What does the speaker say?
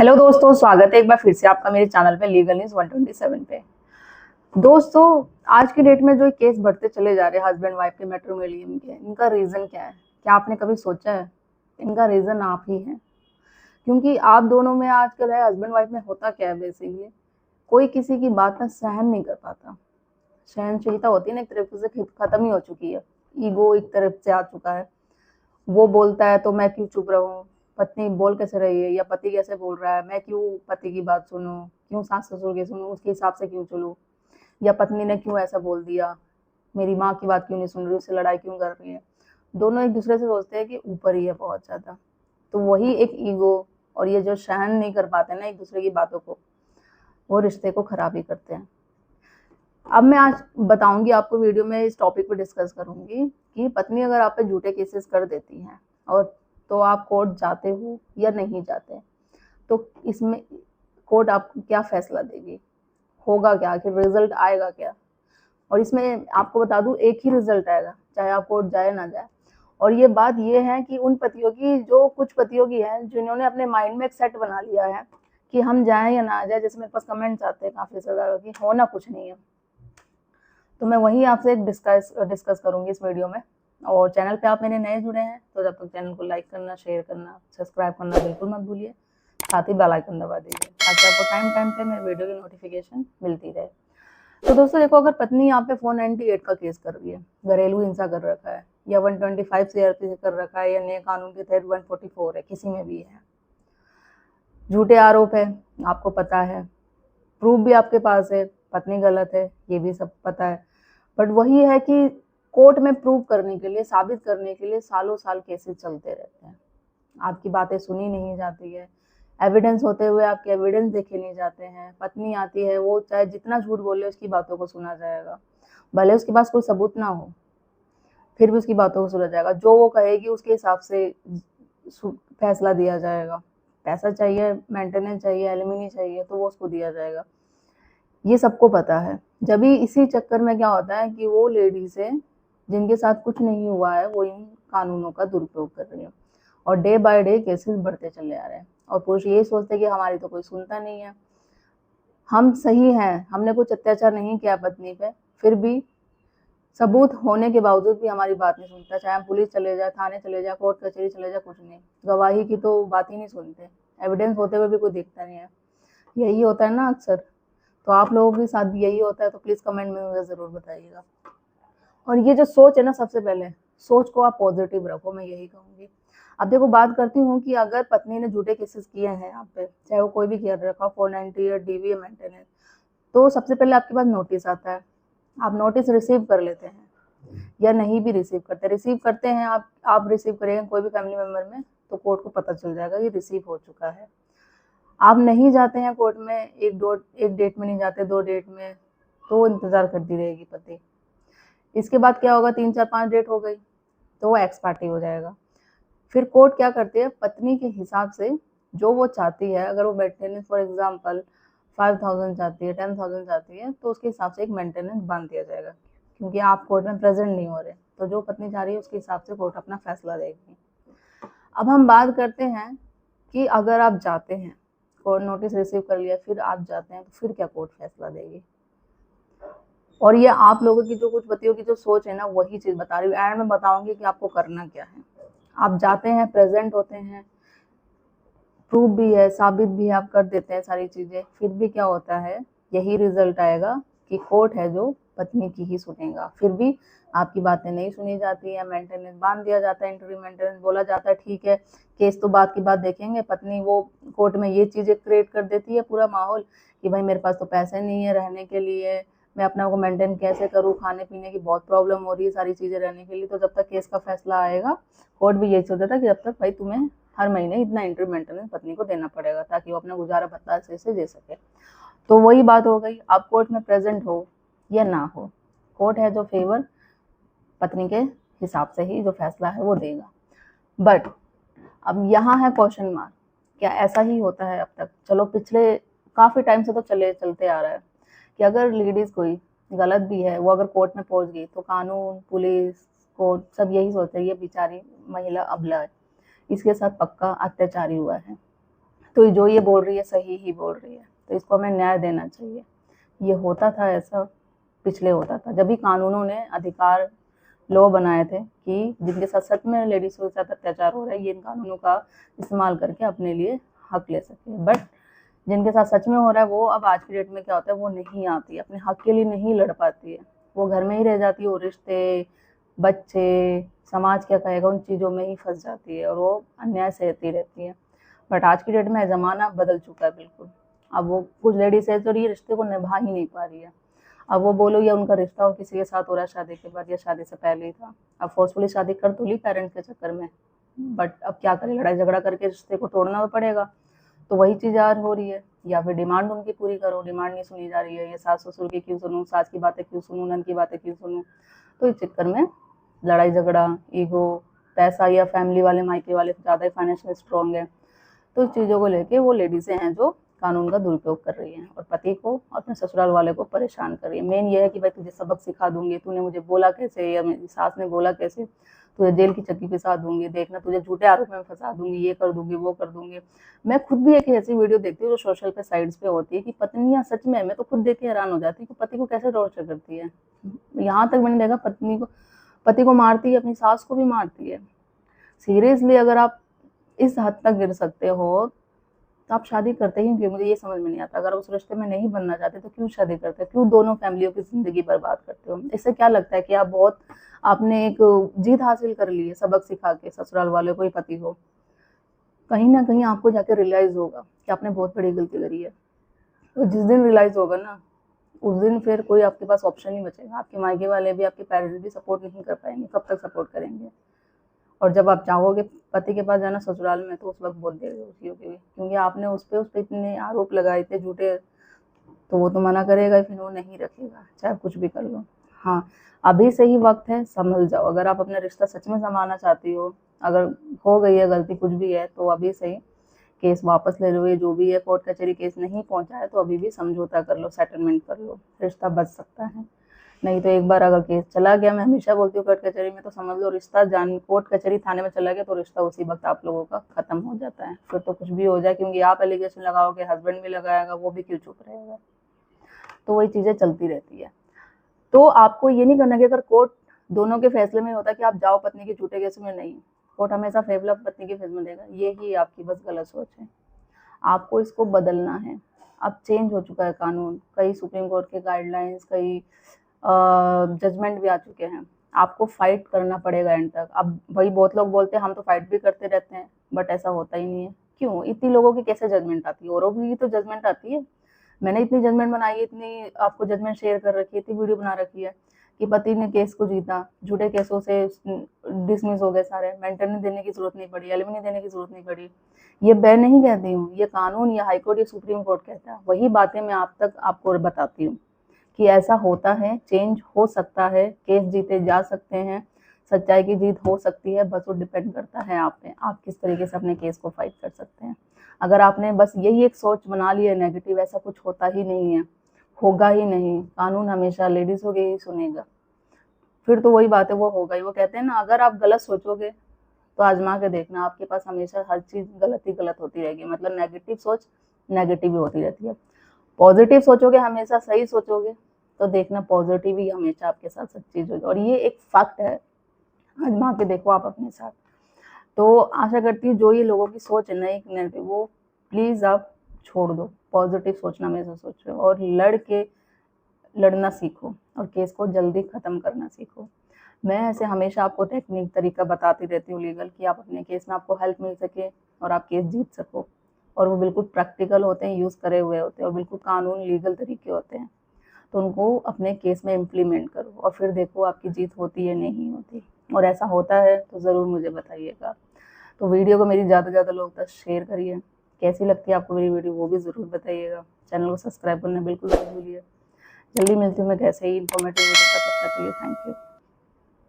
Hello दोस्तों, स्वागत है एक बार फिर से आपका मेरे चैनल पे लीगल न्यूज 127 पे। दोस्तों, आज की डेट में जो केस बढ़ते चले जा रहे हैं हस्बैंड वाइफ के मैट्रिमोनियम के, इनका रीजन क्या है? क्या आपने कभी सोचा है? इनका रीजन आप ही हैं, क्योंकि आप दोनों में आजकल है हस्बैंड वाइफ में होता क्या है बेसिकली, कोई किसी की बात ना सहन नहीं कर पाता। सहनशीलता होती है ना, एक तरफ से खत्म ही हो चुकी है। ईगो एक तरफ से आ चुका है। वो बोलता है तो मैं क्यों चुप रहूं, पत्नी बोल कैसे रही है या पति कैसे बोल रहा है, मैं क्यों पति की बात सुनूं, क्यों सास ससुर की सुनूं, उसके हिसाब से क्यों चलूं, या पत्नी ने क्यों ऐसा बोल दिया, मेरी माँ की बात क्यों नहीं सुन रही, उससे लड़ाई क्यों कर रही है। दोनों एक दूसरे से सोचते हैं कि ऊपर ही है बहुत ज्यादा। तो वही एक ईगो और ये जो सहन नहीं कर पाते ना एक दूसरे की बातों को, वो रिश्ते को खराब ही करते हैं। अब मैं आज बताऊंगी आपको, वीडियो में इस टॉपिक पे डिस्कस करूंगी कि पत्नी अगर आप पे झूठे केसेस कर देती है और तो आप कोर्ट जाते हो या नहीं जाते, तो इसमें कोर्ट आपको क्या फैसला देगी, होगा क्या, आखिर रिजल्ट आएगा क्या। और इसमें आपको बता दूं, एक ही रिजल्ट आएगा चाहे आप कोर्ट जाए ना जाए। और ये बात ये है कि उन पतियों की, जो कुछ पतियों की है जिन्होंने अपने माइंड में एक सेट बना लिया है कि हम जाएं या ना जाए, जैसे मेरे पास कमेंट्स आते हैं काफी ज्यादा कि होना कुछ नहीं है। तो मैं वही आपसे एक डिस्कस करूंगी इस वीडियो में। और चैनल पे आप मेरे नए जुड़े हैं तो जब तक चैनल को लाइक करना, शेयर करना, सब्सक्राइब करना बिल्कुल मत भूलिए। साथ ही बेल आइकन दबा दीजिए ताकि आपको टाइम टाइम पे मेरे वीडियो की नोटिफिकेशन मिलती रहे। तो दोस्तों देखो, अगर पत्नी यहाँ पे 498 का केस कर रही है, घरेलू हिंसा कर रखा है, या 125 CRPC से कर रखा है, या नए कानून के तहत 144 है, किसी में भी है, झूठे आरोप है, आपको पता है, प्रूफ भी आपके पास है, पत्नी गलत है, ये भी सब पता है। बट वही है कि कोर्ट में प्रूव करने के लिए, साबित करने के लिए सालों साल केसेस चलते रहते हैं। आपकी बातें सुनी नहीं जाती है, एविडेंस होते हुए आपके एविडेंस देखे नहीं जाते हैं। पत्नी आती है, वो चाहे जितना झूठ बोले उसकी बातों को सुना जाएगा, भले उसके पास कोई सबूत ना हो, फिर भी उसकी बातों को सुना जाएगा। जो वो कहेगी उसके हिसाब से फैसला दिया जाएगा। पैसा चाहिए, मेंटेनेंस चाहिए, एलिमिनी चाहिए, तो वो उसको दिया जाएगा। ये सबको पता है। जब भी इसी चक्कर में क्या होता है कि वो लेडीज है जिनके साथ कुछ नहीं हुआ है, वो इन कानूनों का दुरुपयोग कर रही है, और डे बाय डे केसेस बढ़ते चले आ रहे हैं। और पुरुष यही सोचते हैं कि हमारी तो कोई सुनता नहीं है, हम सही हैं, हमने कुछ अत्याचार नहीं किया पत्नी पे, फिर भी सबूत होने के बावजूद भी हमारी बात नहीं सुनता। चाहे हम पुलिस चले जाए, थाने चले जाए, कोर्ट कचहरी चले जाए, कुछ नहीं, गवाही की तो बात ही नहीं सुनते, एविडेंस होते हुए भी कोई देखता नहीं है। यही होता है ना अक्सर। तो आप लोगों के साथ भी यही होता है, तो प्लीज कमेंट में मुझे जरूर बताइएगा। और ये जो सोच है ना, सबसे पहले सोच को आप पॉजिटिव रखो, मैं यही कहूंगी। अब देखो, बात करती हूँ कि अगर पत्नी ने झूठे केसेस किए हैं आप पे, चाहे वो कोई भी किया रखा, 490 या DV मेंटेनेंस, तो सबसे पहले आपके पास नोटिस आता है। आप नोटिस रिसीव कर लेते हैं या नहीं भी रिसीव करते, रिसीव करते हैं आप रिसीव करेंगे कोई भी फैमिली मेंबर में, तो कोर्ट को पता चल जाएगा कि रिसीव हो चुका है। आप नहीं जाते हैं कोर्ट में, एक डेट में नहीं जाते, 2 डेट में, तो इंतजार करती रहेगी पति। इसके बाद क्या होगा, 3 4 5 डेट हो गई तो वो एक्स पार्टी हो जाएगा। फिर कोर्ट क्या करती है, पत्नी के हिसाब से जो वो चाहती है, अगर वो मेंटेनेंस फॉर एग्जाम्पल 5000 चाहती है, 10,000 चाहती है, तो उसके हिसाब से एक मेंटेनेंस बांध दिया जाएगा। क्योंकि आप कोर्ट में प्रेजेंट नहीं हो रहे, तो जो पत्नी चाह रही है उसके हिसाब से कोर्ट अपना फैसला देगी। अब हम बात करते हैं कि अगर आप जाते हैं, कोर्ट नोटिस रिसीव कर लिया, फिर आप जाते हैं, तो फिर क्या कोर्ट फैसला देगी। और ये आप लोगों की, जो कुछ पतियों की जो सोच है ना, वही चीज बता रही हूँ। एंड में बताऊंगी कि आपको करना क्या है। आप जाते हैं, प्रेजेंट होते हैं, प्रूफ भी है, साबित भी है, आप कर देते हैं सारी चीजें, फिर भी क्या होता है, यही रिजल्ट आएगा कि कोर्ट है जो पत्नी की ही सुनेगा। फिर भी आपकी बातें नहीं सुनी जाती है, मेंटेनेंस बांध दिया जाता है, इंटरव्यू मेंटेनेंस बोला जाता है, ठीक है केस तो बात की बात देखेंगे। पत्नी वो कोर्ट में ये चीजें क्रिएट कर देती है, पूरा माहौल, कि भाई मेरे पास तो पैसे नहीं है रहने के लिए, मैं अपना को मेंटेन कैसे करूँ, खाने पीने की बहुत प्रॉब्लम हो रही है, सारी चीजें रहने के लिए। तो जब तक केस का फैसला आएगा, कोर्ट भी यही सोचता था कि जब तक भाई तुम्हें हर महीने इतना इंटरव्यू मेंटेनेंस पत्नी को देना पड़ेगा, ताकि वो अपना गुजारा भत्ता से दे सके। तो वही बात हो गई, आप कोर्ट में प्रेजेंट हो या ना हो, कोर्ट है जो फेवर पत्नी के हिसाब से ही जो फैसला है वो देगा। बट अब यहाँ है क्वेश्चन मार्क, क्या ऐसा ही होता है अब तक? चलो, पिछले काफी टाइम से तो चलते आ रहा है कि अगर लेडीज कोई गलत भी है, वो अगर कोर्ट में पहुंच गई, तो कानून, पुलिस, कोर्ट सब यही सोचते हैं ये बेचारी महिला अबला है, इसके साथ पक्का अत्याचारी हुआ है। तो जो ये बोल रही है सही ही बोल रही है, तो इसको हमें न्याय देना चाहिए। ये होता था ऐसा, पिछले होता था जब भी कानूनों ने अधिकार लॉ बनाए थे कि जिनके साथ सच में लेडीज़ के साथ अत्याचार हो रहा है, ये इन कानूनों का इस्तेमाल करके अपने लिए हक ले सके। बट जिनके साथ सच में हो रहा है वो अब आज की डेट में क्या होता है, वो नहीं आती, अपने हक के लिए नहीं लड़ पाती है, वो घर में ही रह जाती है, वो रिश्ते, बच्चे, समाज क्या कहेगा, उन चीज़ों में ही फंस जाती है और वो अन्याय सहती रहती है। बट आज की डेट में ज़माना बदल चुका है बिल्कुल। अब वो कुछ लेडीज है तो ये रिश्ते को निभा ही नहीं पा रही है। अब वो बोलो या उनका रिश्ता और किसी के साथ हो रहा है शादी के बाद या शादी से पहले ही था, अब फोर्सफुली शादी कर तो ली पेरेंट्स के चक्कर में, बट अब क्या करें, लड़ाई झगड़ा करके रिश्ते को तोड़ना तो पड़ेगा। तो वही चीज़ आज हो रही है, या फिर डिमांड उनकी पूरी करो, डिमांड नहीं सुनी जा रही है, ये सास ससुर की क्यों सुनूं, सास की बातें क्यों सुनूं, नंद की बातें क्यों सुनूं। तो इस चक्कर में लड़ाई झगड़ा, ईगो, पैसा, या फैमिली वाले मायके वाले ज़्यादा ही फाइनेंशियल स्ट्रॉन्ग है, तो इस चीज़ों को लेके वो लेडीज़ें हैं जो कानून का दुरुपयोग कर रही हैं और पति को और अपने ससुराल वाले को परेशान कर रही है। मेन ये है कि भाई तुझे सबक सिखा दूंगी, तूने मुझे बोला कैसे, या मेरी सास ने बोला कैसे, तुझे जेल की चक्की पिसा दूंगी, देखना तुझे झूठे आरोप में फंसा दूंगी, ये कर दूंगी, वो कर दूंगी। मैं खुद भी एक ऐसी वीडियो देखती हूँ जो सोशल पे साइड्स पे होती है कि पत्नियां सच में, मैं तो खुद देख के हैरान हो जाती हूँ कि पति को कैसे टॉर्चर करती है। यहाँ तक मैंने देखा पति को मारती है, अपनी सास को भी मारती है। सीरियसली अगर आप इस हद तक गिर सकते हो तो आप शादी करते ही क्यों, मुझे ये समझ में नहीं आता। अगर उस रिश्ते में नहीं बनना चाहते तो क्यों शादी करते हो, क्यों दोनों फैमिलियों की जिंदगी बर्बाद करते हो। इससे क्या लगता है कि आपने एक जीत हासिल कर ली है सबक सिखा के ससुराल वालों को, ही पति को। कहीं ना कहीं आपको जाकर रियलाइज होगा कि आपने बहुत बड़ी गलती करी है। तो जिस दिन रियलाइज होगा ना, उस दिन फिर कोई आपके पास ऑप्शन नहीं बचेगा। आपके मायके वाले भी, आपके पेरेंट्स भी सपोर्ट नहीं कर पाएंगे। कब तक सपोर्ट करेंगे। और जब आप चाहोगे पति के पास जाना ससुराल में, तो उस वक्त बहुत देर होगी, क्योंकि आपने उस पर इतने आरोप लगाए थे झूठे, तो वो तो मना करेगा, फिर वो नहीं रखेगा चाहे कुछ भी कर लो। हाँ, अभी सही वक्त है, संभल जाओ। अगर आप अपना रिश्ता सच में संभालना चाहती हो, अगर हो गई है गलती कुछ भी है, तो अभी सही केस वापस ले लो। ये जो भी है कोर्ट कचहरी केस नहीं पहुंचा है तो अभी भी समझौता कर लो, सेटलमेंट कर लो, रिश्ता बच सकता है। नहीं तो एक बार अगर केस चला गया, मैं हमेशा बोलती हूँ कोर्ट कचहरी में, तो समझ लो रिश्ता कोर्ट कचहरी थाने में चला गया तो रिश्ता उसी वक्त आप लोगों का खत्म हो जाता है। फिर तो कुछ भी हो जाए, क्योंकि आप एलिगेशन लगाओगे, हस्बैंड भी लगाएगा, वो भी क्यों चुप रहेगा। तो वही चीजें चलती रहती है। तो आपको ये नहीं करना कि अगर कोर्ट दोनों के फैसले में होता कि आप जाओ पत्नी के झूठे केस में, नहीं, कोर्ट हमेशा फैसला पत्नी के फेस में देगा। ये ही आपकी बस गलत सोच है, आपको इसको बदलना है। अब चेंज हो चुका है कानून, कई सुप्रीम कोर्ट के गाइडलाइंस, कई जजमेंट भी आ चुके हैं। आपको फाइट करना पड़ेगा एंड तक। अब वही बहुत लोग बोलते हैं हम तो फाइट भी करते रहते हैं, बट ऐसा होता ही नहीं है। क्यों? इतनी लोगों की कैसे जजमेंट आती है, औरों की तो जजमेंट आती है। मैंने इतनी जजमेंट बनाई है, इतनी आपको जजमेंट शेयर कर रखी है, इतनी वीडियो बना रखी है कि पति ने केस को जीता, झूठे केसों से डिसमिस हो गए सारे, मेंटेनेंस देने की जरूरत नहीं पड़ी, एलिमनी देने की जरूरत नहीं पड़ी। ये मैं नहीं कहती हूँ, ये कानून, ये हाईकोर्ट, ये सुप्रीम कोर्ट कहता है। वही बातें मैं आप तक आपको बताती हूँ कि ऐसा होता है, चेंज हो सकता है, केस जीते जा सकते हैं, सच्चाई की जीत हो सकती है। बस वो डिपेंड करता है आप पे, आप किस तरीके से अपने केस को फाइट कर सकते हैं। अगर आपने बस यही एक सोच बना ली है नेगेटिव, ऐसा कुछ होता ही नहीं है, होगा ही नहीं, कानून हमेशा लेडीज को ही सुनेगा, फिर तो वही बात है, वो होगा ही। वो कहते हैं ना, अगर आप गलत सोचोगे तो आजमा के देखना, आपके पास हमेशा हर चीज गलत ही गलत होती रहेगी। मतलब नेगेटिव सोच नेगेटिव ही होती रहती है। पॉजिटिव सोचोगे, हमेशा सही सोचोगे, तो देखना पॉजिटिव ही हमेशा आपके साथ सब चीज होगी। और ये एक फैक्ट है, आजमा के देखो आप अपने साथ। तो आशा करती हूँ जो ये लोगों की सोच है ना एक नेगेटिव, वो प्लीज आप छोड़ दो, पॉजिटिव सोचना हमेशा सोचो और लड़ना सीखो और केस को जल्दी खत्म करना सीखो। मैं ऐसे हमेशा आपको टेक्निक तरीका बताती रहती हूँ लीगल, कि आप अपने केस में आपको हेल्प मिल सके और आप केस जीत सको। और वो बिल्कुल प्रैक्टिकल होते हैं, यूज़ करे हुए होते हैं और बिल्कुल कानून लीगल तरीके होते हैं। तो उनको अपने केस में इम्प्लीमेंट करो और फिर देखो आपकी जीत होती है नहीं होती। और ऐसा होता है तो ज़रूर मुझे बताइएगा। तो वीडियो को मेरी ज़्यादा से ज़्यादा लोग तक शेयर करिए। कैसी लगती है आपको मेरी वीडियो वो भी ज़रूर बताइएगा। चैनल को सब्सक्राइब करना बिल्कुल मत भूलिए। जल्दी मिलती हूँ मैं कैसे ही इन्फॉर्मेटिव वीडियो, तब तक के लिए थैंक यू।